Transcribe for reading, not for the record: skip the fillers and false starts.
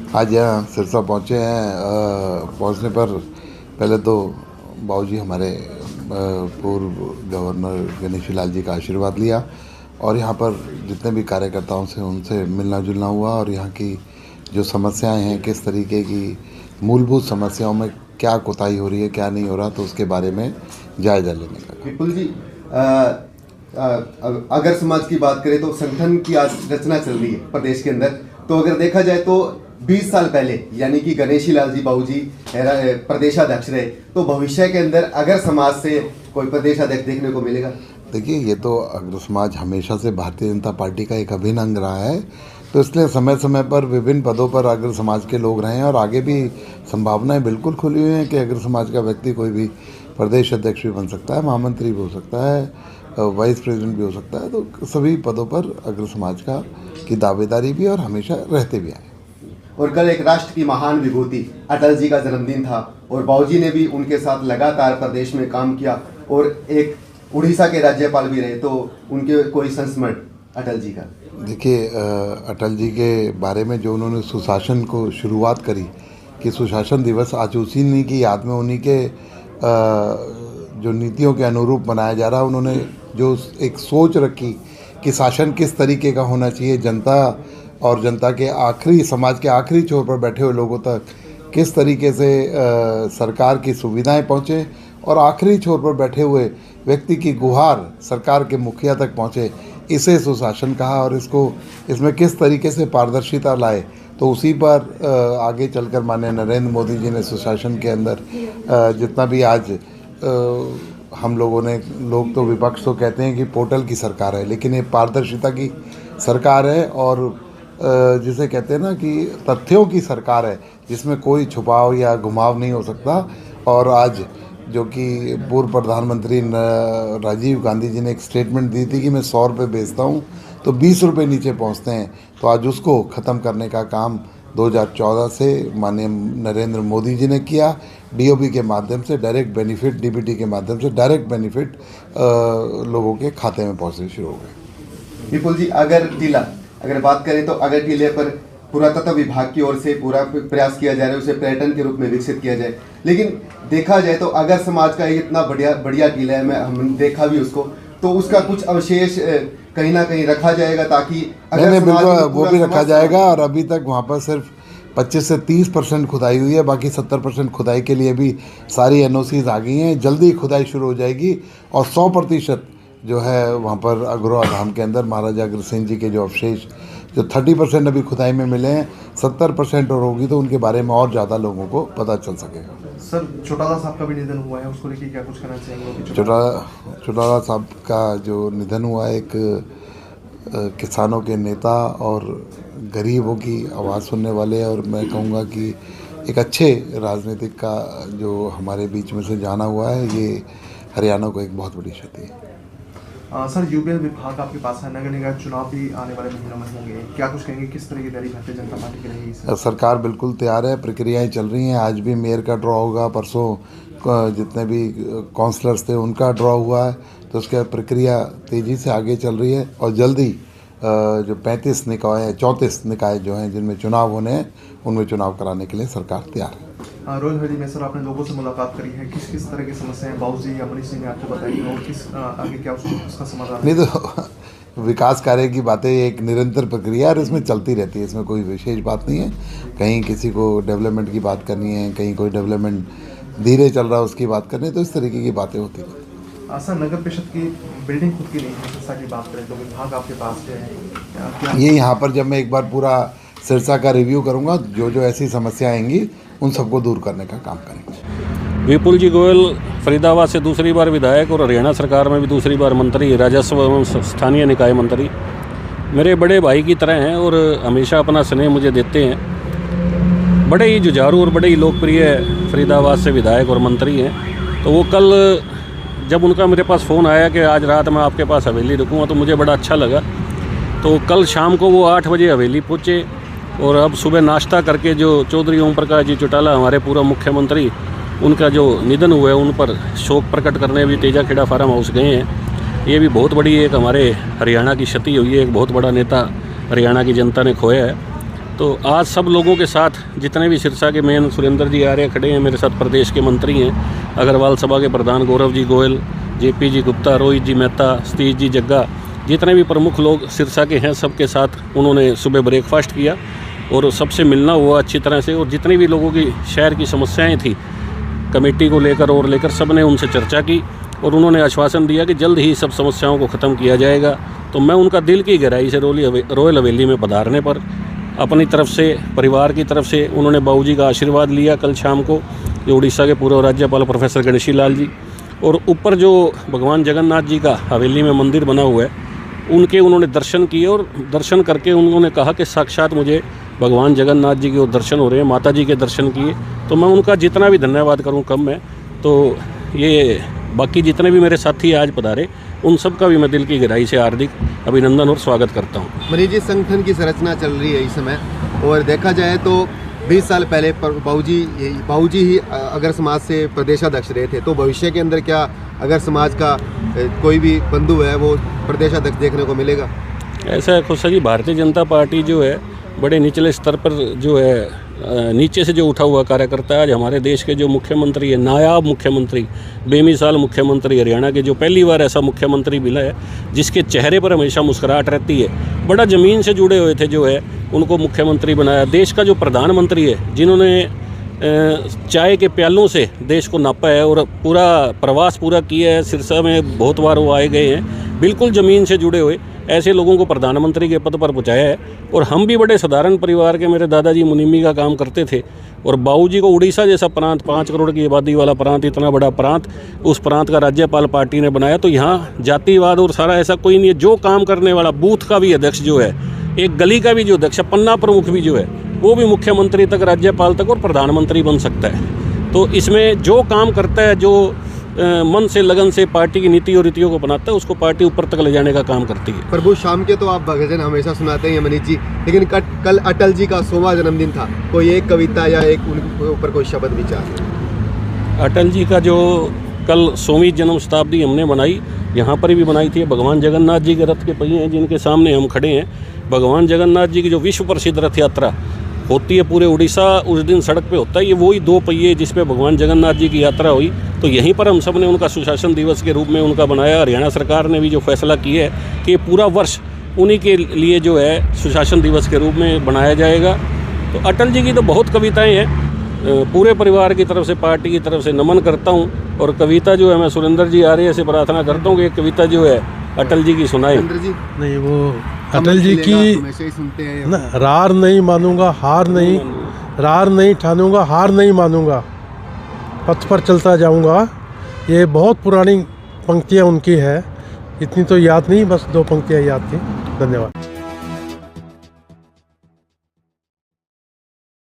आज यहाँ सिरसा पहुँचे हैं। पहुँचने पर पहले तो बाबूजी हमारे पूर्व गवर्नर गणेशी लाल जी का आशीर्वाद लिया और यहाँ पर जितने भी कार्यकर्ताओं से उनसे मिलना जुलना हुआ और यहाँ की जो समस्याएं हैं, किस तरीके की मूलभूत समस्याओं में क्या कोताही हो रही है, क्या नहीं हो रहा, तो उसके बारे में जायजा लेने का। विपुल जी, अगर समाज की बात करें तो संगठन की आज रचना चल रही है प्रदेश के अंदर। तो अगर देखा जाए तो 20 साल पहले यानी कि गणेशी लाल जी बाबूजी प्रदेशाध्यक्ष रहे, तो भविष्य के अंदर अगर समाज से कोई प्रदेशाध्यक्ष देखने को मिलेगा? देखिए, ये तो अग्र समाज हमेशा से भारतीय जनता पार्टी का एक अभिन्न अंग रहा है, तो इसलिए समय समय पर विभिन्न पदों पर अग्र समाज के लोग रहे हैं और आगे भी संभावनाएं बिल्कुल खुली हुई हैं कि अग्र समाज का व्यक्ति कोई भी प्रदेश अध्यक्ष भी बन सकता है, महामंत्री भी हो सकता है, वाइस प्रेसिडेंट भी हो सकता है। तो सभी पदों पर अग्र समाज की दावेदारी भी और हमेशा रहते भी आए। और कल एक राष्ट्र की महान विभूति अटल जी का जन्मदिन था और बाबूजी ने भी उनके साथ लगातार प्रदेश में काम किया और एक उड़ीसा के राज्यपाल भी रहे, तो उनके कोई संस्मरण अटल जी का? देखिए, अटल जी के बारे में जो उन्होंने सुशासन को शुरुआत करी कि सुशासन दिवस आज उसी की याद में उन्हीं के जो नीतियों के अनुरूप मनाया जा रहा है। उन्होंने जो एक सोच रखी कि शासन किस तरीके का होना चाहिए, जनता और जनता के आखिरी, समाज के आखिरी छोर पर बैठे हुए लोगों तक किस तरीके से सरकार की सुविधाएं पहुँचे और आखिरी छोर पर बैठे हुए व्यक्ति की गुहार सरकार के मुखिया तक पहुँचे, इसे सुशासन कहा। और इसमें किस तरीके से पारदर्शिता लाए, तो उसी पर आगे चलकर माननीय नरेंद्र मोदी जी ने सुशासन के अंदर जितना भी आज हम लोग तो विपक्ष तो कहते हैं कि पोर्टल की सरकार है, लेकिन ये पारदर्शिता की सरकार है और जिसे कहते हैं ना कि तथ्यों की सरकार है, जिसमें कोई छुपाव या घुमाव नहीं हो सकता। और आज जो कि पूर्व प्रधानमंत्री राजीव गांधी जी ने एक स्टेटमेंट दी थी कि मैं 100 रुपये बेचता हूँ तो 20 रुपये नीचे पहुँचते हैं, तो आज उसको ख़त्म करने का काम 2014 से माननीय नरेंद्र मोदी जी ने किया। डीओबी के माध्यम से डायरेक्ट बेनिफिट, डीबीटी के माध्यम से डायरेक्ट बेनिफिट लोगों के खाते में पहुँचने शुरू हो गए। विपुल जी, अगर बात करें तो अगर टीले पर पुरातत्व विभाग की ओर से पूरा प्रयास किया जा रहा है, उसे पर्यटन के रूप में विकसित किया जाए, लेकिन देखा जाए तो अगर समाज का इतना बढ़िया किला है, हमने देखा भी उसको, तो उसका कुछ अवशेष कहीं ना कहीं रखा जाएगा ताकि बिल्कुल वो भी रखा जाएगा। और अभी तक वहाँ पर सिर्फ 25 से 30% खुदाई हुई है, बाकी 70% खुदाई के लिए भी सारी एनओसीज आ गई हैं। जल्दी खुदाई शुरू हो जाएगी और 100% जो है वहाँ पर अग्रवा धाम के अंदर महाराजा अग्रसेन जी के जो अवशेष जो 30% अभी खुदाई में मिले हैं, 70% और होगी तो उनके बारे में और ज़्यादा लोगों को पता चल सकेगा। सर, चौटाला साहब का भी निधन हुआ है, उसको लेकर क्या कुछ कहना चाहेंगे? चौटाला साहब का जो निधन हुआ है, एक किसानों के नेता और गरीबों की आवाज़ सुनने वाले, और मैं कहूँगा कि एक अच्छे राजनीतिक का जो हमारे बीच में से जाना हुआ है, ये हरियाणा को एक बहुत बड़ी क्षति है। सर, यूपीएल विभाग आपके पास है, नगर निगम चुनाव भी आने वाले महीनों में होंगे, क्या कुछ कहेंगे, किस तरह की तैयारी भारतीय जनता पार्टी की रहेगी? सरकार बिल्कुल तैयार है, प्रक्रियाएं चल रही हैं। आज भी मेयर का ड्रॉ होगा, परसों जितने भी काउंसलर्स थे उनका ड्रॉ हुआ है, तो उसकी प्रक्रिया तेज़ी से आगे चल रही है और जल्दी जो 34 निकाय जो हैं जिनमें चुनाव होने हैं, उनमें चुनाव कराने के लिए सरकार तैयार है। रोयल हवेली में सर आपने लोगों से मुलाकात करी है, किस तरह की समस्याएं बाबूजी या मनीष जी ने आपको बताई और किस आगे क्या उसका समाधान? नहीं, तो विकास कार्य की बातें एक निरंतर प्रक्रिया और इसमें चलती रहती है, इसमें कोई विशेष बात नहीं है। कहीं किसी को डेवलपमेंट की बात करनी है, कहीं कोई डेवलपमेंट धीरे चल रहा है उसकी बात करनी है, तो इस तरीके की बातें होती रहती हैं। सर, नगर परिषद की बिल्डिंग खुद की नहीं है, सिरसा की बात करें तो विभाग आपके पास है ये यहाँ पर जब मैं एक बार पूरा सिरसा का रिव्यू करूँगा, जो ऐसी समस्या आएंगी उन सबको दूर करने का काम करेंगे। विपुल जी गोयल फरीदाबाद से दूसरी बार विधायक और हरियाणा सरकार में भी दूसरी बार मंत्री, राजस्व एवं स्थानीय निकाय मंत्री। मेरे बड़े भाई की तरह हैं और हमेशा अपना स्नेह मुझे देते हैं। बड़े ही जुझारू और बड़े ही लोकप्रिय फरीदाबाद से विधायक और मंत्री हैं। तो वो कल जब उनका मेरे पास फ़ोन आया कि आज रात मैं आपके पास हवेली रुकूँगा, तो मुझे बड़ा अच्छा लगा। तो कल शाम को वो 8 बजे हवेली पहुँचे और अब सुबह नाश्ता करके जो चौधरी ओम प्रकाश जी चौटाला हमारे पूर्व मुख्यमंत्री, उनका जो निधन हुआ है उन पर शोक प्रकट करने भी तेजाखेड़ा फार्म हाउस गए हैं। ये भी बहुत बड़ी एक हमारे हरियाणा की क्षति हुई है, एक बहुत बड़ा नेता हरियाणा की जनता ने खोया है। तो आज सब लोगों के साथ जितने भी सिरसा के मेन सुरेंद्र जी आर्य खड़े हैं, मेरे साथ प्रदेश के मंत्री हैं, अग्रवाल सभा के प्रधान गौरव जी गोयल, जेपी जी गुप्ता, रोहित जी मेहता, सतीश जी जग्गा, जितने भी प्रमुख लोग सिरसा के हैं सबके साथ उन्होंने सुबह ब्रेकफास्ट किया और सबसे मिलना हुआ अच्छी तरह से। और जितनी भी लोगों की शहर की समस्याएं थी कमेटी को लेकर और सब ने उनसे चर्चा की और उन्होंने आश्वासन दिया कि जल्द ही सब समस्याओं को ख़त्म किया जाएगा। तो मैं उनका दिल की गहराई से रॉयल हवेली में पधारने पर अपनी तरफ से, परिवार की तरफ से उन्होंने बाबूजी का आशीर्वाद लिया कल शाम को, जो उड़ीसा के पूर्व राज्यपाल प्रोफेसर गणेशी लाल जी, और ऊपर जो भगवान जगन्नाथ जी का हवेली में मंदिर बना हुआ है उनके उन्होंने दर्शन किए और दर्शन करके उन्होंने कहा कि साक्षात मुझे भगवान जगन्नाथ जी के दर्शन हो रहे हैं, माता जी के दर्शन किए। तो मैं उनका जितना भी धन्यवाद करूं कम है। तो ये बाकी जितने भी मेरे साथी आज पधारे उन सब का भी मैं दिल की गहराई से हार्दिक अभिनंदन और स्वागत करता हूं। मनीष जी, संगठन की संरचना चल रही है इस समय और देखा जाए तो 20 साल पहले बाबूजी ही अगर समाज से प्रदेशाध्यक्ष रहे थे, तो भविष्य के अंदर क्या अगर समाज का कोई भी बंधु है वो प्रदेशाध्यक्ष देखने को मिलेगा? ऐसा है खुशा जी, भारतीय जनता पार्टी जो है बड़े निचले स्तर पर जो है नीचे से जो उठा हुआ कार्यकर्ता है। आज हमारे देश के जो मुख्यमंत्री है, नायाब मुख्यमंत्री, बेमिसाल मुख्यमंत्री हरियाणा के, जो पहली बार ऐसा मुख्यमंत्री मिला है जिसके चेहरे पर हमेशा मुस्कुराहट रहती है, बड़ा ज़मीन से जुड़े हुए थे जो है, उनको मुख्यमंत्री बनाया। देश का जो प्रधानमंत्री है जिन्होंने चाय के प्यालों से देश को नापा है और पूरा प्रवास पूरा किया है, सिरसा में बहुत बार वो आए गए हैं, बिल्कुल ज़मीन से जुड़े हुए ऐसे लोगों को प्रधानमंत्री के पद पर पहुँचाया है। और हम भी बड़े साधारण परिवार के, मेरे दादाजी मुनिमी का काम करते थे और बाबूजी को उड़ीसा जैसा प्रांत, 5 करोड़ की आबादी वाला प्रांत, इतना बड़ा प्रांत, उस प्रांत का राज्यपाल पार्टी ने बनाया। तो यहाँ जातिवाद और सारा ऐसा कोई नहीं है। जो काम करने वाला, बूथ का भी अध्यक्ष जो है, एक गली का भी जो अध्यक्ष, पन्ना प्रमुख भी जो है, वो भी मुख्यमंत्री तक, राज्यपाल तक और प्रधानमंत्री बन सकता है। तो इसमें जो काम करता है, जो मन से, लगन से पार्टी की नीति और रीतियों को बनाता है, उसको पार्टी ऊपर तक ले जाने का काम करती है। प्रभु शाम के तो आप भजन हमेशा सुनाते हैं मनीष जी, लेकिन कल अटल जी का 100वां जन्मदिन था, कोई एक कविता या एक उनके ऊपर कोई शब्द विचार? अटल जी का जो कल 100वीं जन्म शताब्दी हमने बनाई, यहाँ पर भी बनाई थी। भगवान जगन्नाथ जी के रथ के पहिए हैं जिनके सामने हम खड़े हैं। भगवान जगन्नाथ जी की जो विश्व प्रसिद्ध रथ यात्रा होती है पूरे उड़ीसा, उस दिन सड़क पे होता है। ये वही 2 पहिए जिस पे भगवान जगन्नाथ जी की यात्रा हुई। तो यहीं पर हम सब ने उनका सुशासन दिवस के रूप में उनका बनाया। हरियाणा सरकार ने भी जो फैसला किया है कि पूरा वर्ष उन्हीं के लिए जो है सुशासन दिवस के रूप में बनाया जाएगा। तो अटल जी की तो बहुत कविताएँ हैं, पूरे परिवार की तरफ से, पार्टी की तरफ से नमन करता हूँ। और कविता जो है मैं सुरेंद्र जी आर्य से प्रार्थना करता हूँ कि एक कविता जो है अटल जी की सुनाए। नहीं, वो अटल जी की ना, रार नहीं मानूंगा हार नहीं, रार नहीं ठानूंगा हार नहीं मानूंगा, पथ पर चलता जाऊंगा। ये बहुत पुरानी पंक्तियाँ उनकी है, इतनी तो याद नहीं, बस 2 पंक्तियाँ याद थी। धन्यवाद।